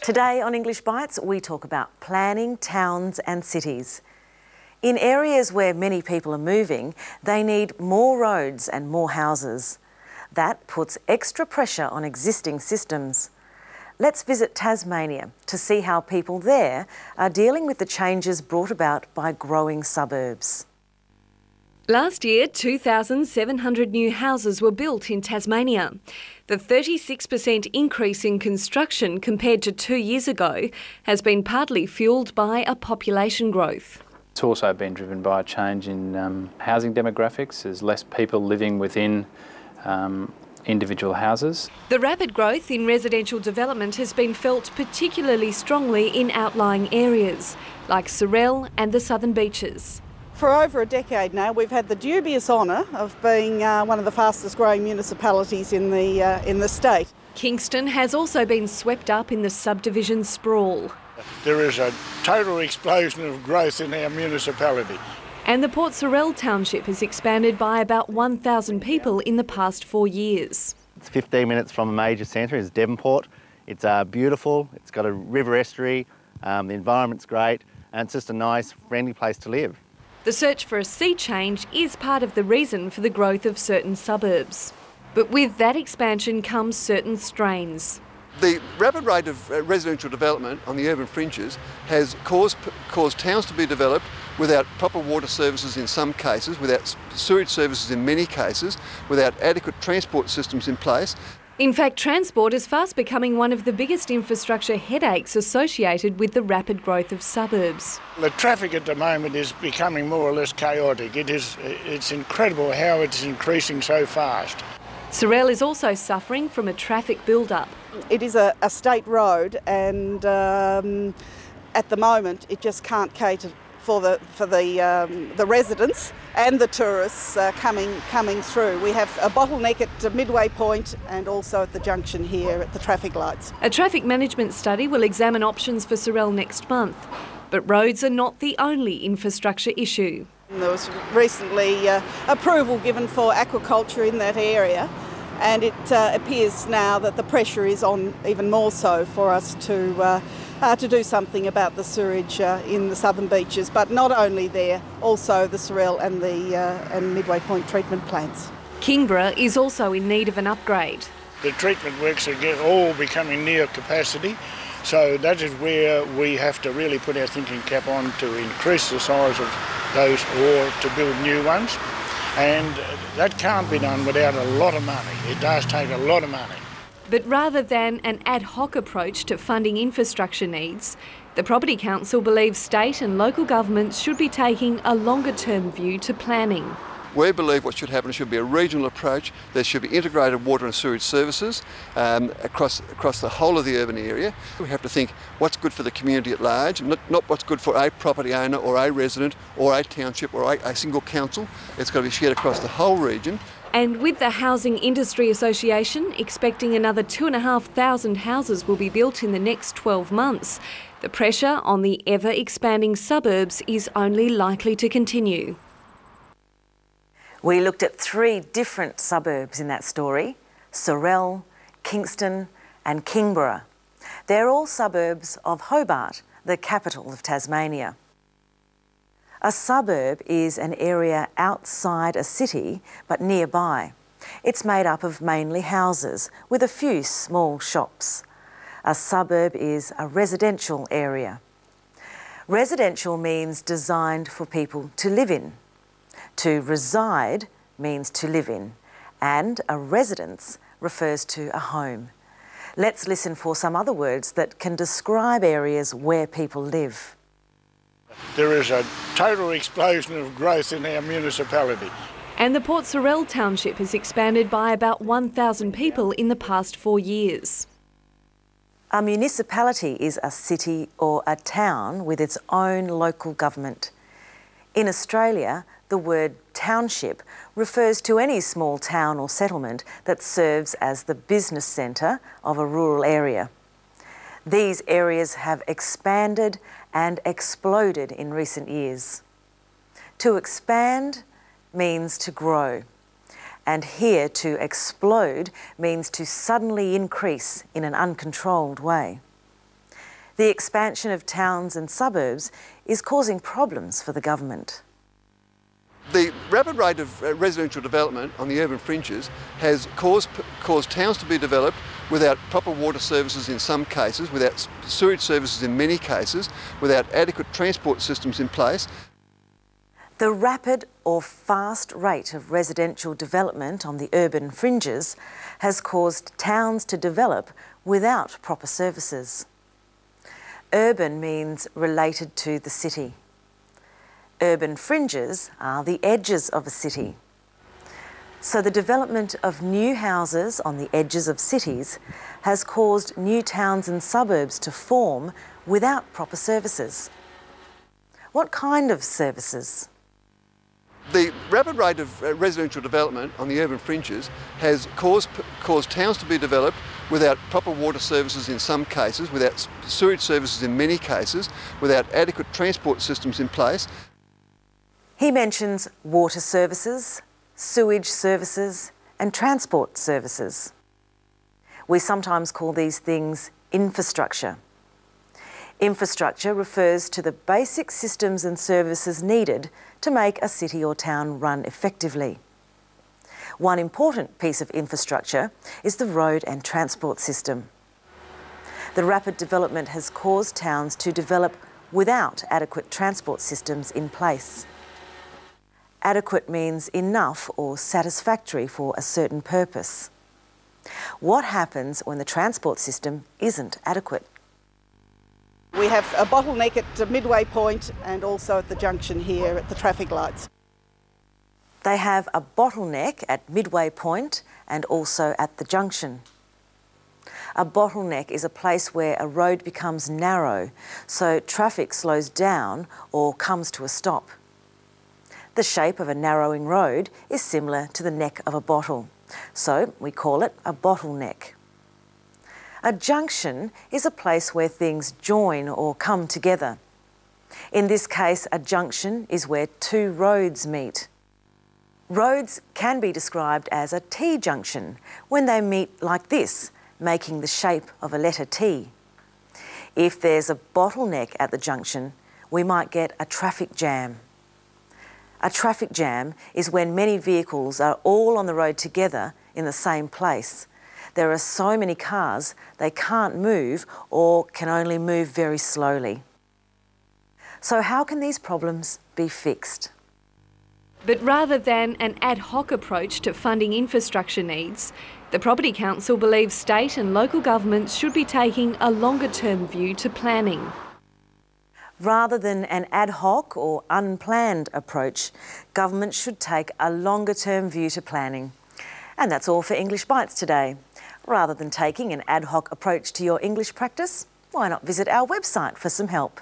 Today on English Bites, we talk about planning towns and cities. In areas where many people are moving, they need more roads and more houses. That puts extra pressure on existing systems. Let's visit Tasmania to see how people there are dealing with the changes brought about by growing suburbs. Last year, 2,700 new houses were built in Tasmania. The 36% increase in construction compared to 2 years ago has been partly fuelled by a population growth. It's also been driven by a change in housing demographics. There's less people living within individual houses. The rapid growth in residential development has been felt particularly strongly in outlying areas, like Sorell and the Southern Beaches. For over a decade now, we've had the dubious honour of being one of the fastest growing municipalities in the state. Kingston has also been swept up in the subdivision sprawl. There is a total explosion of growth in our municipality. And the Port Sorell township has expanded by about 1,000 people in the past 4 years. It's 15 minutes from a major centre, it's Devonport. It's beautiful, it's got a river estuary, the environment's great, and it's just a nice, friendly place to live. The search for a sea change is part of the reason for the growth of certain suburbs. But with that expansion comes certain strains. The rapid rate of residential development on the urban fringes has caused towns to be developed without proper water services in some cases, without sewage services in many cases, without adequate transport systems in place. In fact, transport is fast becoming one of the biggest infrastructure headaches associated with the rapid growth of suburbs. The traffic at the moment is becoming more or less chaotic. It's incredible how it's increasing so fast. Sorell is also suffering from a traffic build-up. It is a state road, and at the moment it just can't cater for the residents and the tourists coming through. We have a bottleneck at the midway point and also at the junction here at the traffic lights. A traffic management study will examine options for Sorell next month, but roads are not the only infrastructure issue. There was recently approval given for aquaculture in that area, and it appears now that the pressure is on even more so for us to do something about the sewage in the Southern Beaches, but not only there, also the Sorell and the Midway Point treatment plants. Kingborough is also in need of an upgrade. The treatment works are all becoming near capacity, so that is where we have to really put our thinking cap on to increase the size of those or to build new ones. And that can't be done without a lot of money. It does take a lot of money. But rather than an ad hoc approach to funding infrastructure needs, the Property Council believes state and local governments should be taking a longer-term view to planning. We believe what should happen should be a regional approach. There should be integrated water and sewage services across the whole of the urban area. We have to think what's good for the community at large, not what's good for a property owner or a resident or a township or a single council. It's got to be shared across the whole region. And with the Housing Industry Association expecting another 2,500 houses will be built in the next 12 months, the pressure on the ever-expanding suburbs is only likely to continue. We looked at 3 different suburbs in that story: Sorell, Kingston and Kingborough. They're all suburbs of Hobart, the capital of Tasmania. A suburb is an area outside a city but nearby. It's made up of mainly houses with a few small shops. A suburb is a residential area. Residential means designed for people to live in. To reside means to live in, and a residence refers to a home. Let's listen for some other words that can describe areas where people live. There is a total explosion of growth in our municipality. And the Port Sorell township has expanded by about 1,000 people in the past 4 years. A municipality is a city or a town with its own local government. In Australia, the word township refers to any small town or settlement that serves as the business centre of a rural area. These areas have expanded and exploded in recent years. To expand means to grow, and here to explode means to suddenly increase in an uncontrolled way. The expansion of towns and suburbs is causing problems for the government. The rapid rate of residential development on the urban fringes has caused towns to be developed without proper water services in some cases, without sewage services in many cases, without adequate transport systems in place. The rapid or fast rate of residential development on the urban fringes has caused towns to develop without proper services. Urban means related to the city. Urban fringes are the edges of a city. So the development of new houses on the edges of cities has caused new towns and suburbs to form without proper services. What kind of services? The rapid rate of residential development on the urban fringes has caused towns to be developed without proper water services in some cases, without sewage services in many cases, without adequate transport systems in place. He mentions water services, sewage services and transport services. We sometimes call these things infrastructure. Infrastructure refers to the basic systems and services needed to make a city or town run effectively. One important piece of infrastructure is the road and transport system. The rapid development has caused towns to develop without adequate transport systems in place. Adequate means enough or satisfactory for a certain purpose. What happens when the transport system isn't adequate? We have a bottleneck at the midway point and also at the junction here at the traffic lights. They have a bottleneck at midway point and also at the junction. A bottleneck is a place where a road becomes narrow, so traffic slows down or comes to a stop. The shape of a narrowing road is similar to the neck of a bottle, so we call it a bottleneck. A junction is a place where things join or come together. In this case, a junction is where two roads meet. Roads can be described as a T-junction when they meet like this, making the shape of a letter T. If there's a bottleneck at the junction, we might get a traffic jam. A traffic jam is when many vehicles are all on the road together in the same place. There are so many cars they can't move or can only move very slowly. So how can these problems be fixed? But rather than an ad hoc approach to funding infrastructure needs, the Property Council believes state and local governments should be taking a longer-term view to planning. Rather than an ad hoc or unplanned approach, government should take a longer-term view to planning. And that's all for English Bites today. Rather than taking an ad hoc approach to your English practice, why not visit our website for some help?